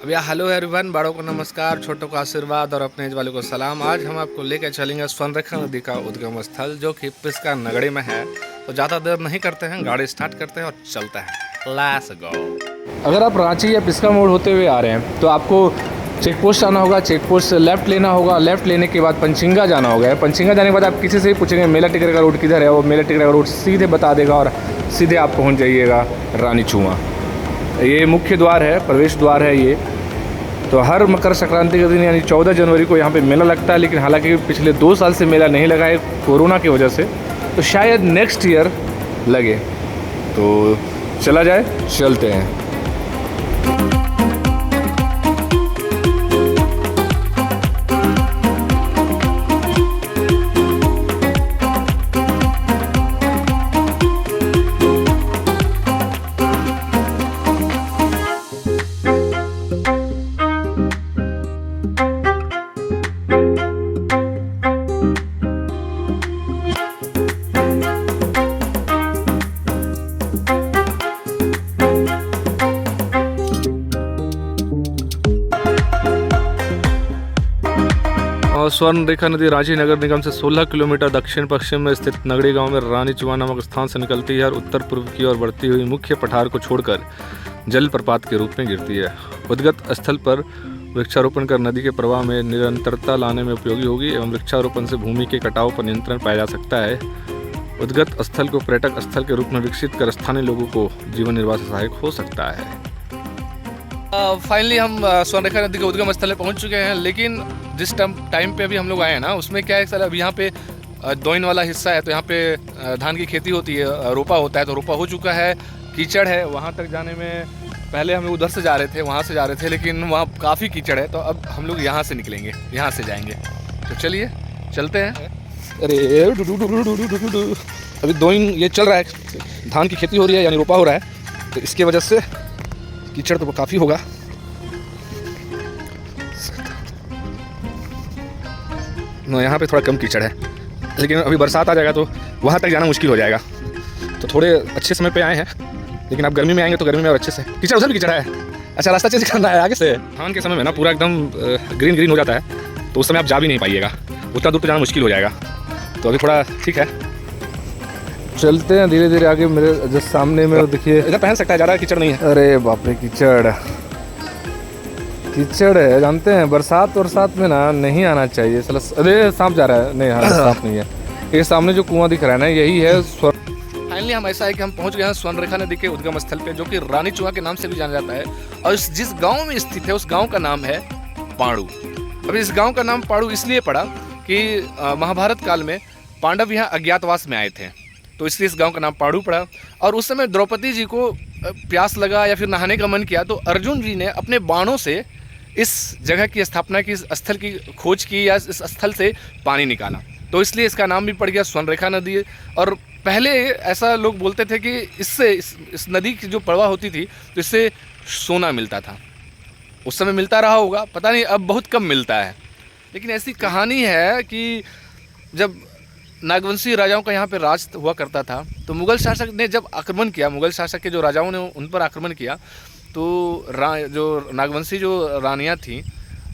भैया hello everyone, बड़ों को नमस्कार, छोटों को आशीर्वाद और अपने वालों को सलाम। आज हम आपको लेकर चलेंगे स्वर्णरेखा नदी का उद्गम स्थल जो कि पिस्का नगरी में है। तो ज़्यादा देर नहीं करते हैं, गाड़ी स्टार्ट करते हैं और चलते हैं। Let's go. अगर आप रांची या पिस्का मोड़ होते हुए आ रहे हैं तो आपको चेक पोस्ट आना होगा। चेक पोस्ट से लेफ़्ट लेना होगा। लेफ़्ट लेने के बाद पंचिंगा जाना होगा। पंचिंगा जाने के बाद आप किसी से ही पूछेंगे मेला टिकरे का रूट किधर है, वो मेला टिकरे का रूट सीधे बता देगा और सीधे आप पहुँच जाइएगा रानीचुआ। ये मुख्य द्वार है, प्रवेश द्वार है ये। तो हर मकर संक्रांति के दिन यानी 14 जनवरी को यहाँ पे मेला लगता है, लेकिन हालांकि पिछले 2 साल से मेला नहीं लगा है कोरोना की वजह से, तो शायद नेक्स्ट ईयर लगे। तो चला जाए, चलते हैं। स्वर्णरेखा नदी रांची नगर निगम से 16 किलोमीटर दक्षिण पश्चिम में स्थित नगड़ी गांव में रानीचुआ नामक स्थान से निकलती है और उत्तर पूर्व की ओर बढ़ती हुई मुख्य पठार को छोड़कर जलप्रपात के रूप में गिरती है। उद्गत स्थल पर वृक्षारोपण कर नदी के प्रवाह में निरंतरता लाने में उपयोगी होगी एवं वृक्षारोपण से भूमि के कटाव पर नियंत्रण पाया जा सकता है। उद्गत स्थल को पर्यटक स्थल के रूप में विकसित कर स्थानीय लोगों को जीवन निर्वाह से सहायक हो सकता है। फाइनली हम स्वर्णरेखा नदी के उद्गम स्थल में पहुंच चुके हैं, लेकिन जिस टाइम पे अभी हम लोग आए हैं ना, उसमें क्या है सर, अभी यहाँ पे दोइन वाला हिस्सा है, तो यहाँ पे धान की खेती होती है, रोपा होता है, तो रोपा हो चुका है। कीचड़ है, वहाँ तक जाने में पहले हम उधर से जा रहे थे, वहाँ से जा रहे थे, लेकिन वहाँ काफ़ी कीचड़ है, तो अब हम लोग यहाँ से निकलेंगे, यहाँ से जाएंगे। तो चलिए चलते हैं। अरे अभी दोइन ये चल रहा है, धान की खेती हो रही है, यानी रोपा हो रहा है, तो इसके वजह से कीचड़ तो काफ़ी होगा। ना यहाँ पे थोड़ा कम कीचड़ है, लेकिन अभी बरसात आ जाएगा तो वहाँ तक जाना मुश्किल हो जाएगा। तो थोड़े अच्छे समय पे आए हैं, लेकिन आप गर्मी में आएंगे तो गर्मी में और अच्छे से। कीचड़ उधर भी कीचड़ है। अच्छा, रास्ता चेंज करना है आगे से। धान के समय में ना पूरा एकदम ग्रीन ग्रीन हो जाता है, तो उस समय आप जा भी नहीं पाइएगा, उतना दूर तो जाना मुश्किल हो जाएगा। तो अभी थोड़ा ठीक है, चलते हैं धीरे धीरे आगे। मेरे जस्ट सामने में देखिए, इधर पहन सकता है, ज़्यादा कीचड़ नहीं है। अरे बाप रे, कीचड़ कीचड़ है, जानते हैं बरसात में ना नहीं आना चाहिए। अरे सांप जा रहा है, नहीं हाँ सांप नहीं है। ये सामने जो कुआं दिख रहा है ना, यही है फाइनली हम ऐसा है कि हम पहुंच गए हैं स्वर्णरेखा नदी के उद्गम स्थल पे, जो कि रानीचुआ के नाम से भी जाना जाता है। और जिस गाँव में स्थित है, उस गाँव का नाम है पांडू। अब इस गाँव का नाम पांडू इसलिए पड़ा कि महाभारत काल में पांडव यहाँ अज्ञातवास में आए थे, तो इसलिए इस गांव का नाम पांडू पड़ा। और उस समय द्रौपदी जी को प्यास लगा या फिर नहाने का मन किया, तो अर्जुन जी ने अपने बाणों से इस जगह की स्थापना की, इस स्थल की खोज की, या इस स्थल से पानी निकाला, तो इसलिए इसका नाम भी पड़ गया स्वर्णरेखा नदी। और पहले ऐसा लोग बोलते थे कि इससे इस नदी की जो प्रवाह होती थी, तो इससे सोना मिलता था। उस समय मिलता रहा होगा, पता नहीं, अब बहुत कम मिलता है। लेकिन ऐसी कहानी है कि जब नागवंशी राजाओं का यहाँ पे राज हुआ करता था, तो मुग़ल शासक ने जब आक्रमण किया, मुग़ल शासक के जो राजाओं ने उन पर आक्रमण किया, तो जो नागवंशी जो रानियाँ थीं,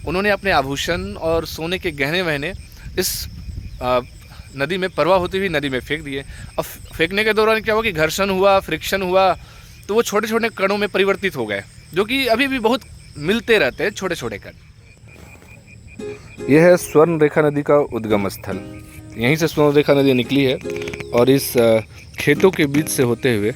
उन्होंने अपने आभूषण और सोने के गहने वहने इस नदी में, प्रवाह होती हुई नदी में फेंक दिए। अब फेंकने के दौरान क्या हुआ कि घर्षण हुआ, फ्रिक्शन हुआ, तो वो छोटे छोटे कणों में परिवर्तित हो गए, जो कि अभी भी बहुत मिलते रहते हैं, छोटे छोटे कण। यह है स्वर्णरेखा नदी का उद्गम स्थल। यहीं से स्वर्णरेखा नदी निकली है और इस खेतों के बीच से होते हुए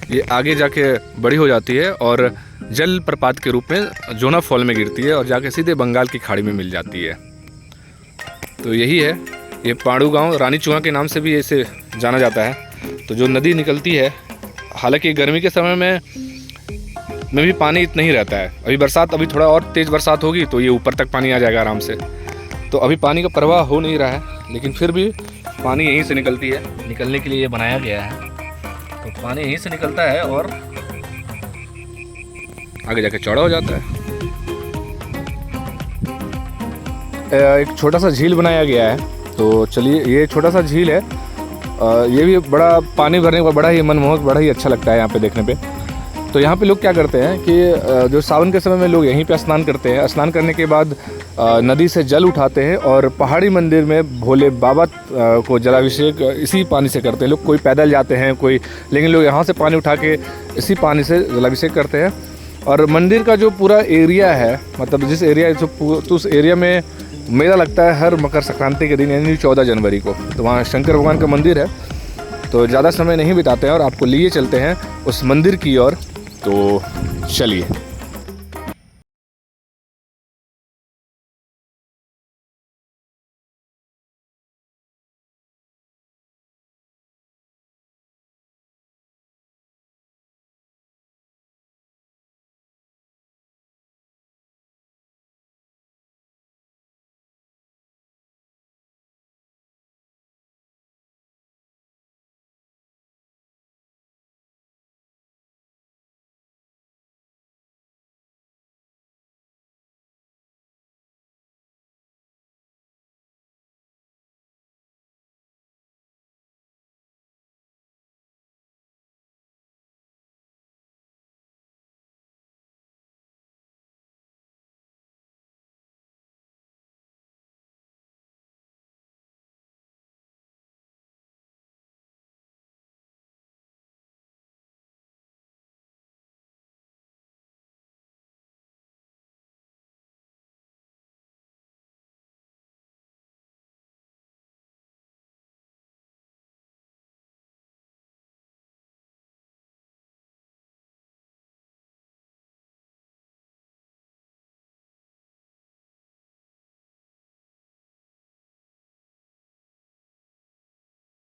ये आगे जाके बड़ी हो जाती है और जल प्रपात के रूप में जोना फॉल में गिरती है और जाके सीधे बंगाल की खाड़ी में मिल जाती है। तो यही है ये पांडू गांव, रानीचुआ के नाम से भी इसे जाना जाता है। तो जो नदी निकलती है, हालांकि गर्मी के समय में भी पानी इतना ही रहता है। अभी बरसात, अभी थोड़ा और तेज़ बरसात होगी तो ये ऊपर तक पानी आ जाएगा आराम से। तो अभी पानी का प्रवाह हो नहीं रहा है, लेकिन फिर भी पानी यहीं से निकलती है। निकलने के लिए ये बनाया गया है, तो पानी यहीं से निकलता है और आगे जाके चौड़ा हो जाता है। एक छोटा सा झील बनाया गया है, तो चलिए, ये छोटा सा झील है। ये भी बड़ा पानी भरने का बड़ा ही मनमोहक, बड़ा ही अच्छा लगता है यहाँ पे देखने पे। तो यहाँ पे लोग क्या करते हैं कि जो सावन के समय में लोग यहीं पे स्नान करते हैं। स्नान करने के बाद नदी से जल उठाते हैं और पहाड़ी मंदिर में भोले बाबा को जलाभिषेक इसी पानी से करते हैं लोग। कोई पैदल जाते हैं, कोई, लेकिन लोग यहाँ से पानी उठा के इसी पानी से जलाभिषेक करते हैं। और मंदिर का जो पूरा एरिया है, मतलब जिस एरिया, तो उस एरिया में मेला लगता है हर मकर संक्रांति के दिन, यानी 14 जनवरी को। तो वहाँ शंकर भगवान का मंदिर है। तो ज़्यादा समय नहीं बिताते हैं और आपको लिए चलते हैं उस मंदिर की ओर। तो चलिए।